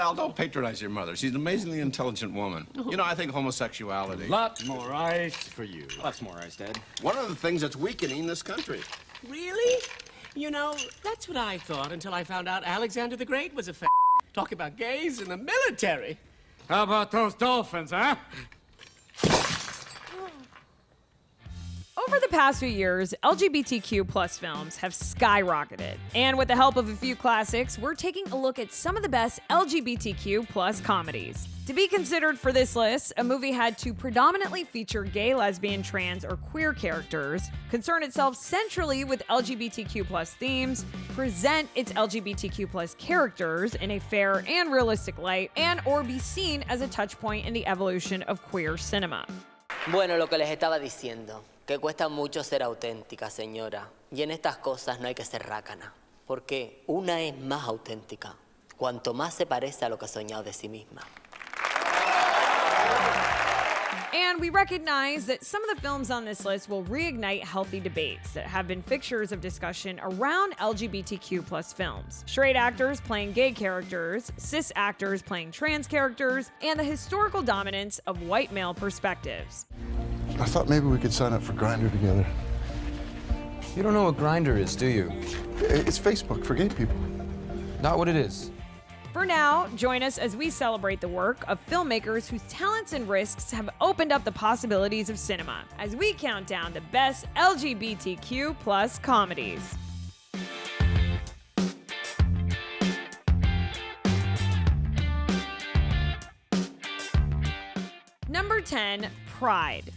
Val, don't patronize your mother. She's an amazingly intelligent woman. You know, I think homosexuality... Lot more ice for you. Lots more ice, Dad. One of the things that's weakening this country. Really? You know, that's what I thought until I found out Alexander the Great was a Talk about gays in the military. How about those dolphins, huh? Over the past few years, LGBTQ plus films have skyrocketed. And with the help of a few classics, we're taking a look at some of the best LGBTQ plus comedies. To be considered for this list, a movie had to predominantly feature gay, lesbian, trans, or queer characters, concern itself centrally with LGBTQ plus themes, present its LGBTQ plus characters in a fair and realistic light, and or be seen as a touchpoint in the evolution of queer cinema. Bueno, lo que les estaba diciendo, que cuesta mucho ser auténtica, señora. Y en estas cosas no hay que ser rácana, porque una es más auténtica, cuanto más se parece a lo que ha soñado de sí misma. And we recognize that some of the films on this list will reignite healthy debates that have been fixtures of discussion around LGBTQ plus films. Straight actors playing gay characters, cis actors playing trans characters, and the historical dominance of white male perspectives. I thought maybe we could sign up for Grindr together. You don't know what Grindr is, do you? It's Facebook for gay people. Not what it is. For now, join us as we celebrate the work of filmmakers whose talents and risks have opened up the possibilities of cinema, as we count down the best LGBTQ plus comedies. Number 10, Pride.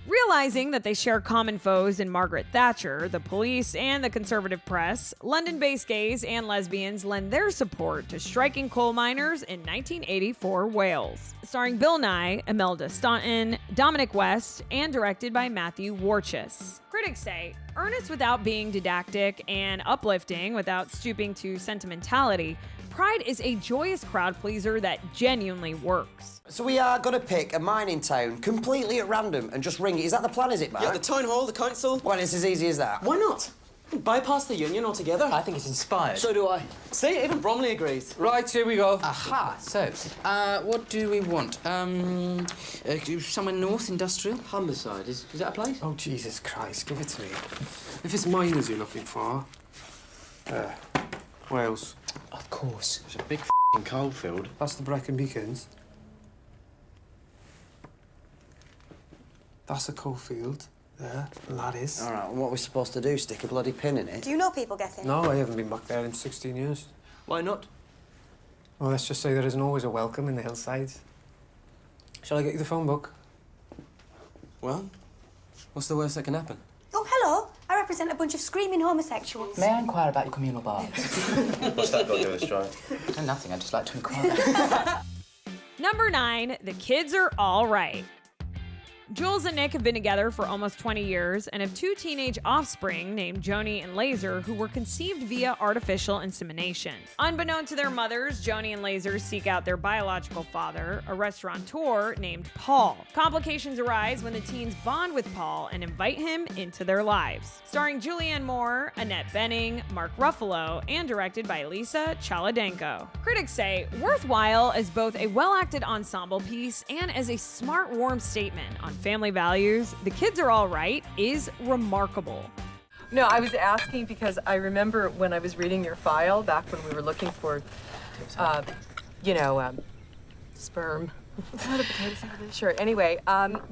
Realizing that they share common foes in Margaret Thatcher, the police, and the conservative press, London-based gays and lesbians lend their support to striking coal miners in 1984 Wales. Starring Bill Nye, Imelda Staunton, Dominic West, and directed by Matthew Warchus. Critics say, earnest without being didactic and uplifting without stooping to sentimentality, Pride is a joyous crowd pleaser that genuinely works. So we are going to pick a mining town completely at random and just ring it. Is that the plan, is it, Mark? Yeah, the town hall, the council. Well, it's as easy as that. Why not? Bypass the union altogether. I think it's inspired. So do I. See, even Bromley agrees. Right, here we go. Aha, so, what do we want? Somewhere north, industrial? Humberside, is that a place? Oh, Jesus Christ, give it to me. If it's miners you're looking for, Wales. Of course. It's a big f***ing coal field. That's the Brecon Beacons. That's a coal field. There, and that is. All right, what we're supposed to do, stick a bloody pin in it? Do you know people getting? No, I haven't been back there in 16 years. Why not? Well, let's just say there isn't always a welcome in the hillsides. Shall I get you the phone book? Well, what's the worst that can happen? Oh, hello. I represent a bunch of screaming homosexuals. May I inquire about your communal bars? What's that got to do with strike? No, nothing, I'd just like to inquire. Number 9, The Kids Are All Right. Jules and Nick have been together for almost 20 years and have 2 teenage offspring named Joni and Laser, who were conceived via artificial insemination. Unbeknown to their mothers, Joni and Laser seek out their biological father, a restaurateur named Paul. Complications arise when the teens bond with Paul and invite him into their lives. Starring Julianne Moore, Annette Bening, Mark Ruffalo, and directed by Lisa Chaladenko. Critics say, worthwhile as both a well-acted ensemble piece and as a smart, warm statement on family values, The Kids Are All Right is remarkable. No, I was asking because I remember when I was reading your file back when we were looking for, sperm. Not a potato salad. Sure. Anyway,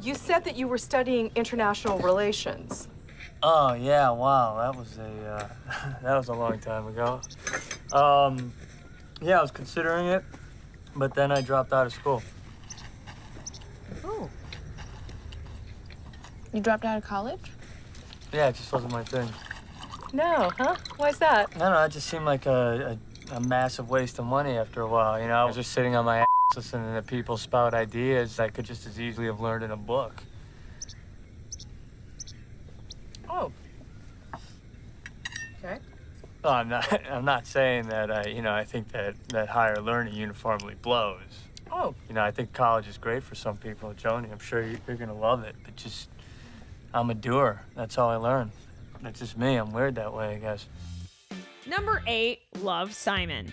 you said that you were studying international relations. Oh yeah, wow, that was a long time ago. Yeah, I was considering it, but then I dropped out of school. Oh. You dropped out of college? Yeah, it just wasn't my thing. No, huh? Why's that? I don't know, it just seemed like a massive waste of money after a while, you know? I was just sitting on my ass listening to people spout ideas I could just as easily have learned in a book. Oh. Okay. Well, I'm not saying that, I think that higher learning uniformly blows. Oh. You know, I think college is great for some people. Joni, I'm sure you're gonna love it, but just, I'm a doer. That's all I learned. That's just me. I'm weird that way, I guess. Number 8, Love, Simon.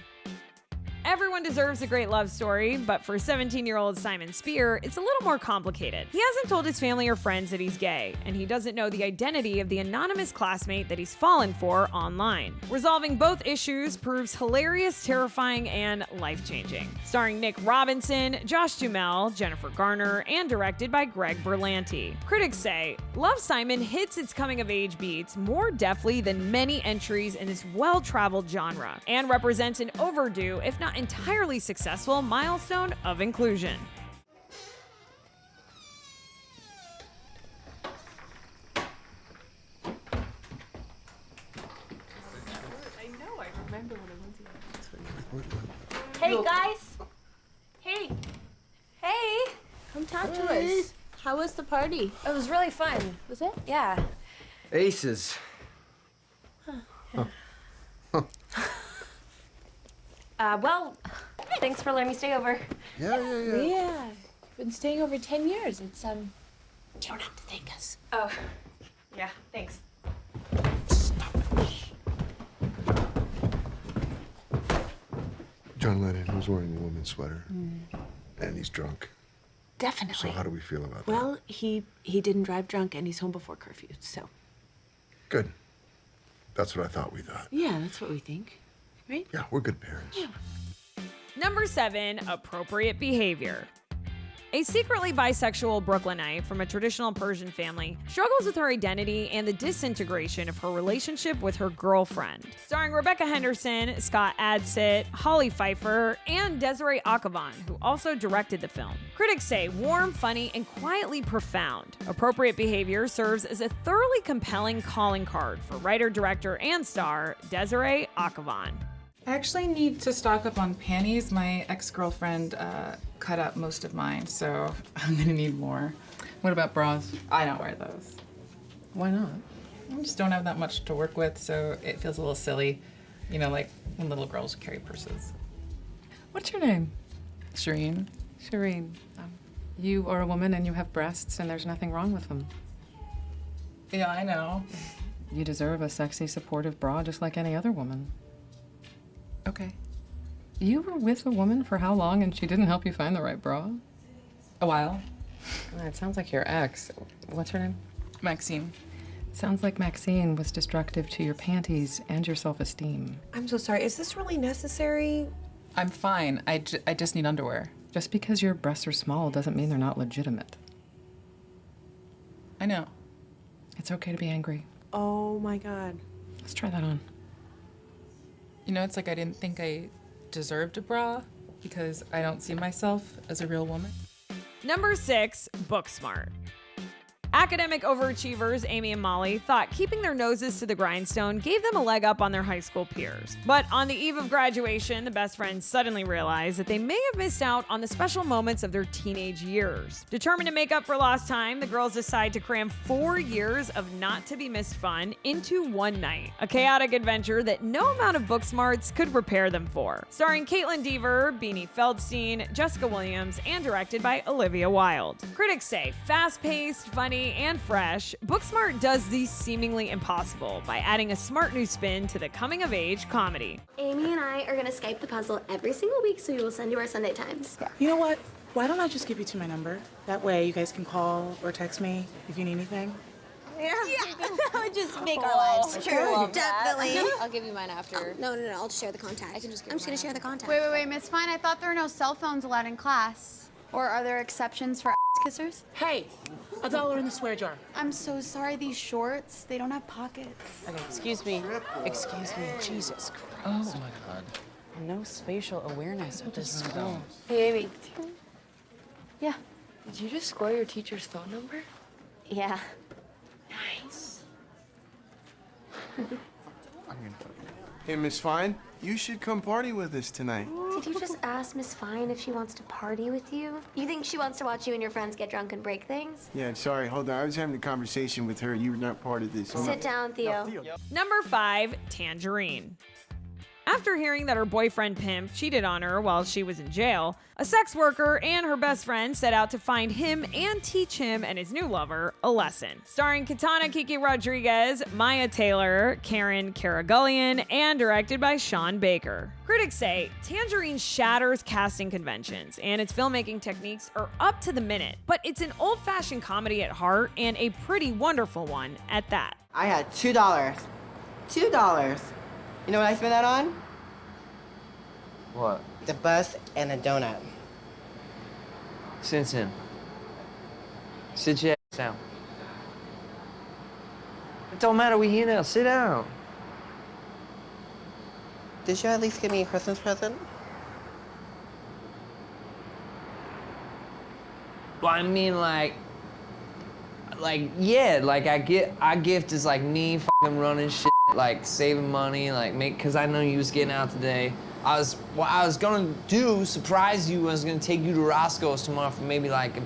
Everyone deserves a great love story, but for 17-year-old Simon Spear, it's a little more complicated. He hasn't told his family or friends that he's gay, and he doesn't know the identity of the anonymous classmate that he's fallen for online. Resolving both issues proves hilarious, terrifying, and life-changing. Starring Nick Robinson, Josh Duhamel, Jennifer Garner, and directed by Greg Berlanti. Critics say, Love, Simon hits its coming-of-age beats more deftly than many entries in this well-traveled genre, and represents an overdue, if not entirely successful, milestone of inclusion. Hey, guys. Hey. Hey. Come talk to us. How was the party? It was really fun. Was it? Yeah. Aces. Well, thanks for letting me stay over. Yeah. Been staying over 10 years. It's, you don't have to thank us. Oh, yeah, thanks. John Lennon was wearing a woman's sweater, and he's drunk. Definitely. So how do we feel about that? Well, he didn't drive drunk and he's home before curfew, so. Good. That's what I thought we thought. Yeah, that's what we think. Right? Yeah, we're good parents. Yeah. Number 7, appropriate behavior. A secretly bisexual Brooklynite from a traditional Persian family struggles with her identity and the disintegration of her relationship with her girlfriend. Starring Rebecca Henderson, Scott Adsit, Holly Pfeiffer, and Desiree Akhavan, who also directed the film. Critics say warm, funny, and quietly profound. Appropriate behavior serves as a thoroughly compelling calling card for writer, director, and star Desiree Akhavan. I actually need to stock up on panties. My ex-girlfriend cut up most of mine, so I'm gonna need more. What about bras? I don't wear those. Why not? I just don't have that much to work with, so it feels a little silly. You know, like when little girls carry purses. What's your name? Shireen. Shireen. You are a woman and you have breasts and there's nothing wrong with them. Yeah, I know. You deserve a sexy, supportive bra just like any other woman. Okay. You were with a woman for how long and she didn't help you find the right bra? A while. It sounds like your ex. What's her name? Maxine. It sounds like Maxine was destructive to your panties and your self-esteem. I'm so sorry. Is this really necessary? I'm fine. I just need underwear. Just because your breasts are small doesn't mean they're not legitimate. I know. It's okay to be angry. Oh my God. Let's try that on. You know, it's like I didn't think I deserved a bra because I don't see myself as a real woman. Number 6, Booksmart. Academic overachievers Amy and Molly thought keeping their noses to the grindstone gave them a leg up on their high school peers. But on the eve of graduation, the best friends suddenly realized that they may have missed out on the special moments of their teenage years. Determined to make up for lost time, the girls decide to cram 4 years of not-to-be-missed fun into one night. A chaotic adventure that no amount of book smarts could prepare them for. Starring Caitlin Dever, Beanie Feldstein, Jessica Williams, and directed by Olivia Wilde. Critics say fast-paced, funny, and fresh, Booksmart does the seemingly impossible by adding a smart new spin to the coming-of-age comedy. Amy and I are gonna Skype the puzzle every single week, so we will send you our Sunday Times. You know what? Why don't I just give you 2 my number? That way you guys can call or text me if you need anything. Yeah, that would just make our lives true. Definitely. I'll give you mine after. No, I'll just share the contact. I'm just gonna share the contact. Wait, Miss Fine. I thought there were no cell phones allowed in class. Or are there exceptions for kissers? Hey, $1 in the swear jar. I'm so sorry. These shorts, they don't have pockets. Okay, excuse me. Excuse me. Jesus Christ. Oh my God. No spatial awareness at this school. Hey, Amy. Yeah. Did you just score your teacher's phone number? Yeah. Nice. Hey, Miss Fine, you should come party with us tonight. Did you just ask Miss Fine if she wants to party with you? You think she wants to watch you and your friends get drunk and break things? Yeah, sorry, hold on. I was having a conversation with her. You were not part of this. Sit down, Theo. Number 5, Tangerine. After hearing that her boyfriend pimp cheated on her while she was in jail, a sex worker and her best friend set out to find him and teach him and his new lover a lesson. Starring Katana Kiki Rodriguez, Maya Taylor, Karen Karagullian, and directed by Sean Baker. Critics say Tangerine shatters casting conventions, and its filmmaking techniques are up to the minute, but it's an old-fashioned comedy at heart and a pretty wonderful one at that. I had $2. $2. You know what I spent that on? What? The bus and a donut. Sit in. Sit your ass down. It don't matter, we here now. Sit down. Did you at least give me a Christmas present? Well, I mean, yeah, like our gift is like me fucking running shit, like saving money, like cause I know you was getting out today. I was gonna surprise you. I was gonna take you to Roscoe's tomorrow for maybe like a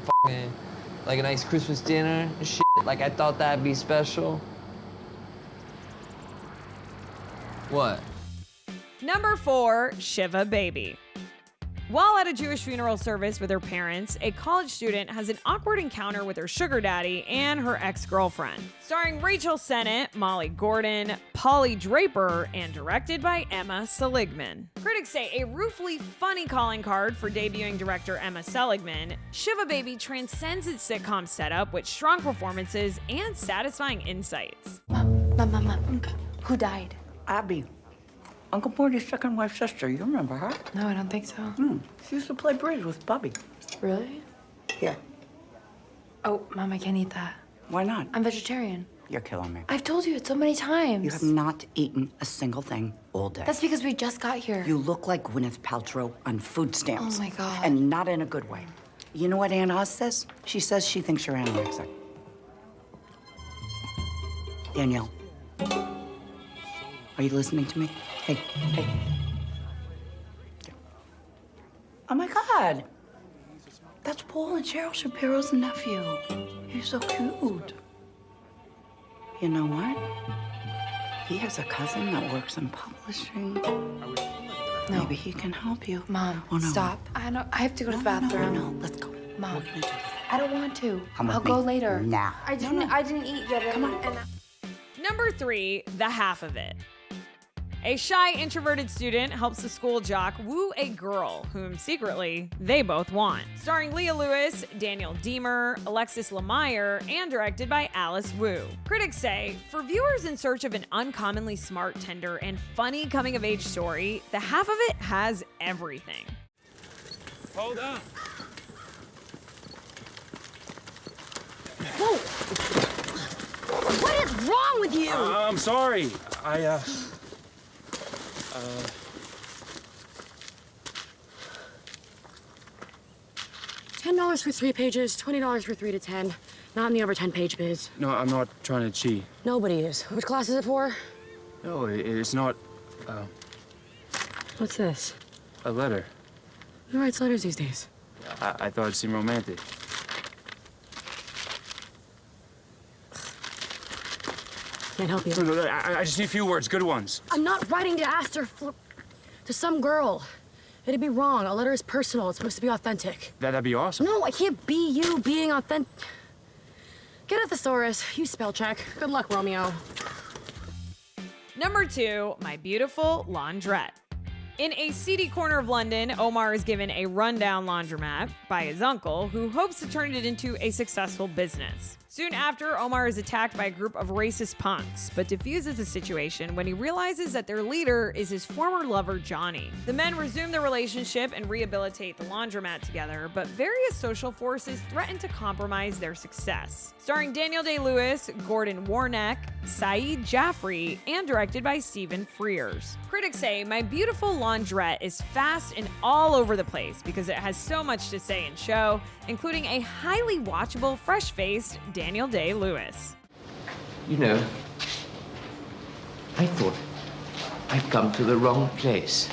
nice Christmas dinner and shit. Like I thought that'd be special. What? Number 4, Shiva Baby. While at a Jewish funeral service with her parents, a college student has an awkward encounter with her sugar daddy and her ex-girlfriend. Starring Rachel Sennett, Molly Gordon, Polly Draper, and directed by Emma Seligman. Critics say a ruefully funny calling card for debuting director Emma Seligman, Shiva Baby transcends its sitcom setup with strong performances and satisfying insights. Mom, who died? Abby. Uncle Morty's second wife's sister. You remember her? No, I don't think so. She used to play bridge with Bubby. Really? Here. Oh, Mom, I can't eat that. Why not? I'm vegetarian. You're killing me. I've told you it so many times. You have not eaten a single thing all day. That's because we just got here. You look like Gwyneth Paltrow on food stamps. Oh, my God. And not in a good way. You know what Aunt Oz says? She says she thinks you're anorexic. Danielle. Are you listening to me? Hey. Oh my God. That's Paul and Cheryl Shapiro's nephew. He's so cute. You know what? He has a cousin that works in publishing. Maybe he can help you. Mom, Oh, no. stop. I have to go to the bathroom. No, let's go. Mom, We're gonna do this. I don't want to. Come with I'll me. go later. Now. I didn't eat yet. Come on. Number 3, The Half of It. A shy, introverted student helps a school jock woo a girl whom secretly they both want. Starring Leah Lewis, Daniel Deemer, Alexis Lemire, and directed by Alice Wu. Critics say, for viewers in search of an uncommonly smart, tender, and funny coming-of-age story, The Half of It has everything. Hold on. Whoa! What is wrong with you? I'm sorry. $10 for 3 pages, $20 for 3 to 10. Not in the over 10-page biz. No, I'm not trying to cheat. Nobody is. Which class is it for? No, it's not, What's this? a letter. Who writes letters these days? I thought it seemed romantic. Can't help you. No, I just need a few words, good ones. I'm not writing to ask her to some girl. It'd be wrong. A letter is personal. It's supposed to be authentic. That'd be awesome. No, I can't be you being authentic. Get a thesaurus. You spell check. Good luck, Romeo. Number 2, My Beautiful Laundrette. In a seedy corner of London, Omar is given a rundown laundromat by his uncle, who hopes to turn it into a successful business. Soon after, Omar is attacked by a group of racist punks, but diffuses the situation when he realizes that their leader is his former lover, Johnny. The men resume their relationship and rehabilitate the laundromat together, but various social forces threaten to compromise their success. Starring Daniel Day-Lewis, Gordon Warneck, Saeed Jaffrey, and directed by Stephen Frears. Critics say My Beautiful Laundrette is fast and all over the place because it has so much to say and show, including a highly watchable, fresh-faced Daniel Day-Lewis. You know, I thought I'd come to the wrong place.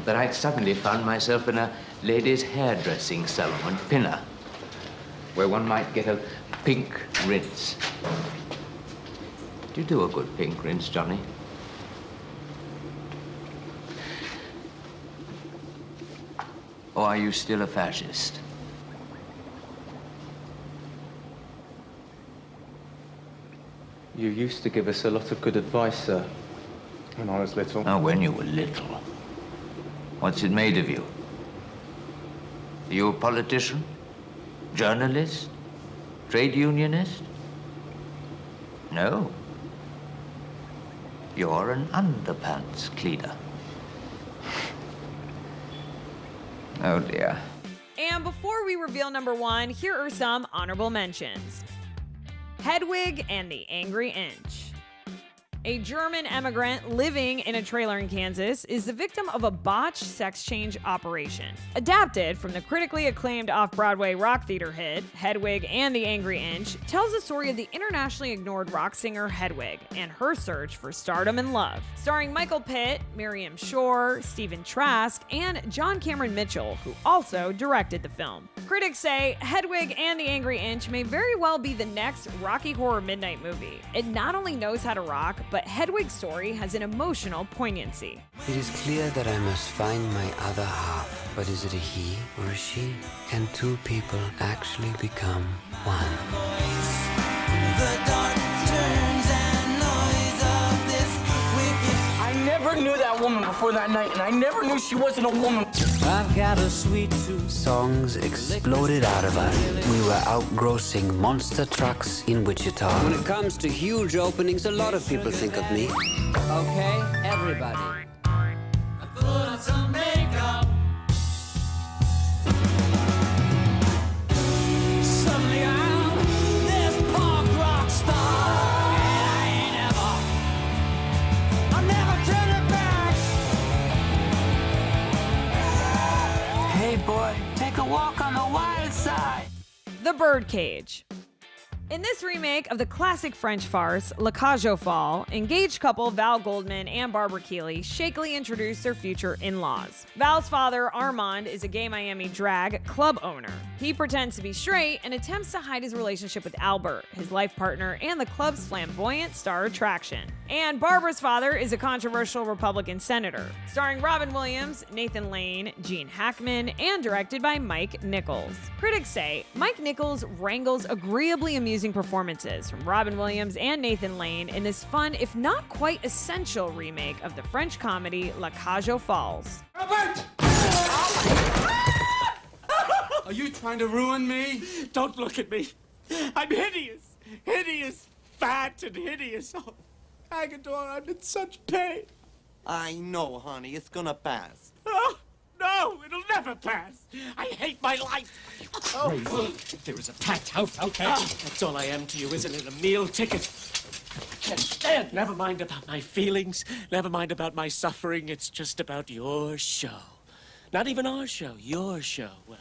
That I'd suddenly found myself in a ladies' hairdressing salon, Pinner, where one might get a pink rinse. Do you do a good pink rinse, Johnny? Or are you still a fascist? You used to give us a lot of good advice, sir, when I was little. Oh, when you were little. What's it made of you? Are you a politician? Journalist? Trade unionist? No. You're an underpants cleaner. Oh, dear. And before we reveal number one, here are some honorable mentions. Hedwig and the Angry Inch. A German immigrant living in a trailer in Kansas is the victim of a botched sex change operation. Adapted from the critically acclaimed off-Broadway rock theater hit, Hedwig and the Angry Inch tells the story of the internationally ignored rock singer Hedwig and her search for stardom and love. Starring Michael Pitt, Miriam Shore, Stephen Trask, and John Cameron Mitchell, who also directed the film. Critics say Hedwig and the Angry Inch may very well be the next Rocky Horror Midnight movie. It not only knows how to rock, but Hedwig's story has an emotional poignancy. It is clear that I must find my other half. But is it a he or a she? Can two people actually become one? I never knew that woman before that night, and I never knew she wasn't a woman. I've got a sweet tooth. Songs exploded out of us. We were outgrossing monster trucks in Wichita. When it comes to huge openings, a lot of people think of me. Okay, everybody. I put on some makeup. Suddenly I'm this punk rock star, and I ain't ever, I'm never turning back. Hey boy, take a walk on the wild side. The Birdcage. In this remake of the classic French farce, La Cage aux Folles, engaged couple Val Goldman and Barbara Keeley shakily introduce their future in-laws. Val's father, Armand, is a gay Miami drag club owner. He pretends to be straight and attempts to hide his relationship with Albert, his life partner and the club's flamboyant star attraction. And Barbara's father is a controversial Republican senator. Starring Robin Williams, Nathan Lane, Gene Hackman, and directed by Mike Nichols. Critics say Mike Nichols wrangles agreeably amusing performances from Robin Williams and Nathan Lane in this fun, if not quite essential, remake of the French comedy La Cage aux Folles. Robert! Are you trying to ruin me? Don't look at me. I'm hideous. Hideous, fat, and hideous. Oh, Agador, I'm in such pain. I know, honey. It's gonna pass. Oh, no, it'll never pass. I hate my life. Oh, there is a packed house out there. That's all I am to you, isn't it? A meal ticket. Can't stand. Never mind about my feelings. Never mind about my suffering. It's just about your show. Not even our show, your show. Well,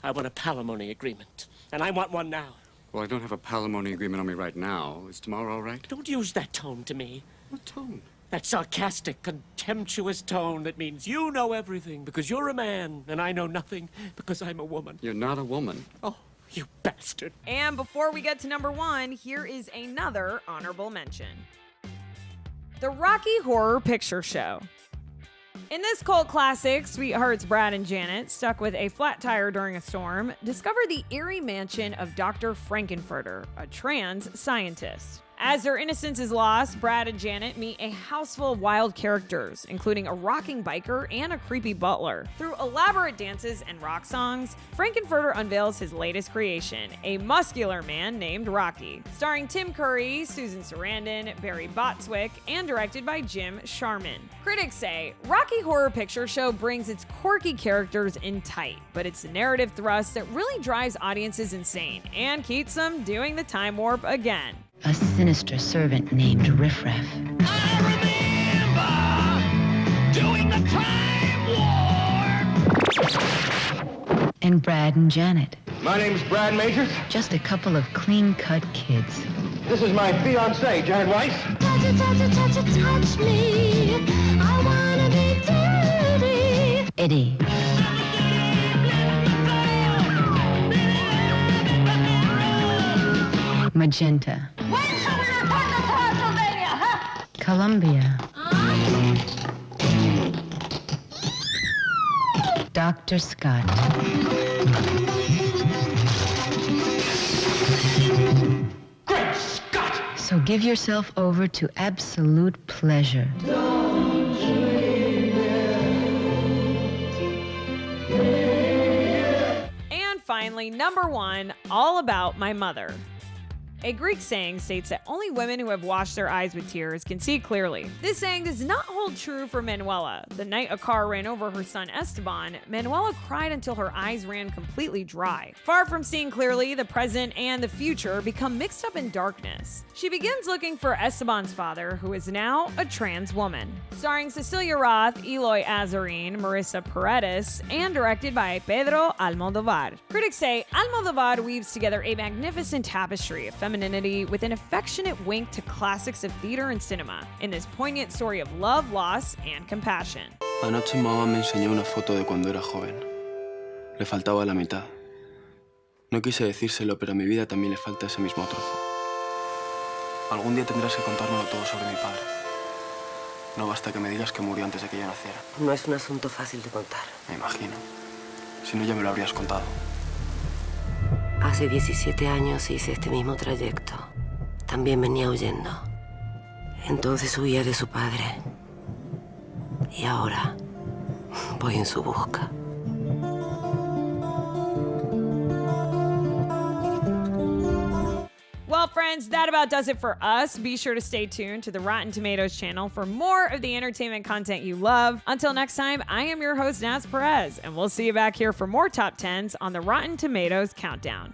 I want a palimony agreement, and I want one now. Well, I don't have a palimony agreement on me right now. Is tomorrow all right? Don't use that tone to me. What tone? That sarcastic, contemptuous tone that means you know everything because you're a man, and I know nothing because I'm a woman. You're not a woman. Oh, you bastard. And before we get to number one, here is another honorable mention. The Rocky Horror Picture Show. In this cult classic, sweethearts Brad and Janet, stuck with a flat tire during a storm, discover the eerie mansion of Dr. Frankenfurter, a trans scientist. As their innocence is lost, Brad and Janet meet a house full of wild characters, including a rocking biker and a creepy butler. Through elaborate dances and rock songs, Frankenfurter unveils his latest creation, a muscular man named Rocky. Starring Tim Curry, Susan Sarandon, Barry Bostwick, and directed by Jim Sharman. Critics say Rocky Horror Picture Show brings its quirky characters in tight, but it's the narrative thrust that really drives audiences insane and keeps them doing the time warp again. A sinister servant named Riffraff. Doing the time warp! And Brad and Janet. My name's Brad Majors. Just a couple of clean-cut kids. This is my fiancée, Janet Weiss. Touch me. I wanna be dirty. Eddie. Magenta. When shall we return to Pennsylvania, huh? Columbia. Dr. Scott. Great Scott! So give yourself over to absolute pleasure. And finally, number 1, All About My Mother. A Greek saying states that only women who have washed their eyes with tears can see clearly. This saying does not hold true for Manuela. The night a car ran over her son Esteban, Manuela cried until her eyes ran completely dry. Far from seeing clearly, the present and the future become mixed up in darkness. She begins looking for Esteban's father, who is now a trans woman. Starring Cecilia Roth, Eloy Azarin, Marissa Paredes, and directed by Pedro Almodovar. Critics say Almodovar weaves together a magnificent tapestry of femininity with an affectionate wink to classics of theater and cinema in this poignant story of love, loss, and compassion. Anoche mamá me enseñó una foto de cuando era joven. Le faltaba la mitad. No quise decírselo, pero a mi vida también le falta ese mismo trozo. Algún día tendrás que contármelo todo sobre mi padre. No basta que me digas que murió antes de que yo naciera. No es un asunto fácil de contar. Me imagino. Si no, ya me lo habrías contado. Hace 17 años hice este mismo trayecto. También venía huyendo. Entonces huía de su padre. Y ahora voy en su busca. Well, friends, that about does it for us. Be sure to stay tuned to the Rotten Tomatoes channel for more of the entertainment content you love. Until next time, I am your host, Naz Perez, and we'll see you back here for more Top 10s on the Rotten Tomatoes Countdown.